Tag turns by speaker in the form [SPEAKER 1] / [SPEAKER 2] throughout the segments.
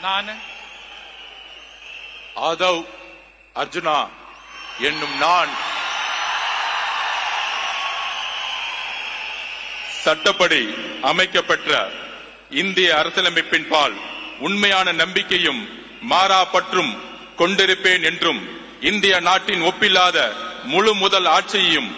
[SPEAKER 1] நான்
[SPEAKER 2] ஆதவ் அர்ஜுனா என்னும் நான் சட்டப்படி அமைக்கப்பெற்ற இந்திய அரசியலமைப்பின் பால் உண்மையான நம்பிக்கையும் மாறா பற்றும் கொண்டிருப்பேன் என்றும் இந்திய நாட்டின் ஒப்பில்லாத முழு முதல் ஆட்சியையும்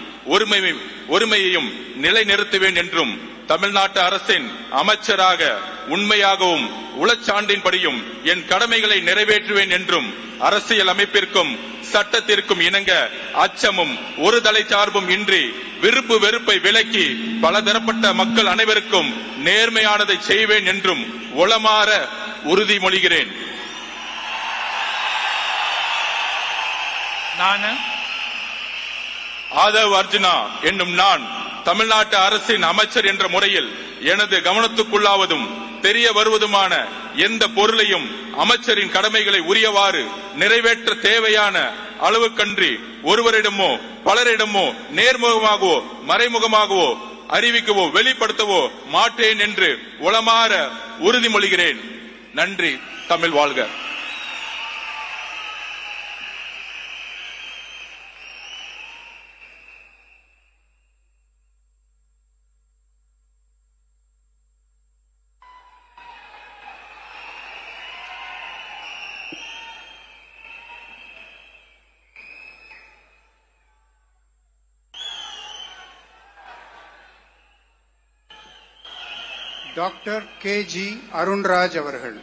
[SPEAKER 2] ஒருமையையும் நிலைநிறுத்துவேன் என்றும் தமிழ்நாட்டு அரசின் அமைச்சராக உண்மையாகவும் உளச்சான்றின்படியும் என் கடமைகளை நிறைவேற்றுவேன் என்றும் அரசியல் அமைப்பிற்கும் சட்டத்திற்கும் இணங்க அச்சமும் ஒரு தலை சார்பும் இன்றி விருப்பு வெறுப்பை விலக்கி பலதரப்பட்ட மக்கள் அனைவருக்கும் நேர்மையானதை செய்வேன் என்றும் உளமாற உறுதிமொழிகிறேன்.
[SPEAKER 1] நான்
[SPEAKER 2] ஆதவ் அர்ஜுனா என்னும் நான் தமிழ்நாட்டு அரசின் அமைச்சர் என்ற முறையில் எனது கவனத்துக்குள்ளாவதும் தெரிய வருவதுமான எந்த பொருளையும் அமைச்சரின் கடமைகளை உரியவாறு நிறைவேற்ற தேவையான அளவுக்கன்றி ஒருவரிடமோ பலரிடமோ நேர்முகமாகவோ மறைமுகமாகவோ அறிவிக்கவோ வெளிப்படுத்தவோ மாட்டேன் என்று உளமாற உறுதிமொழிகிறேன். நன்றி. தமிழ் வாழ்க.
[SPEAKER 3] டாக்டர் கே.ஜி. அருண்ராஜ் அவர்கள்.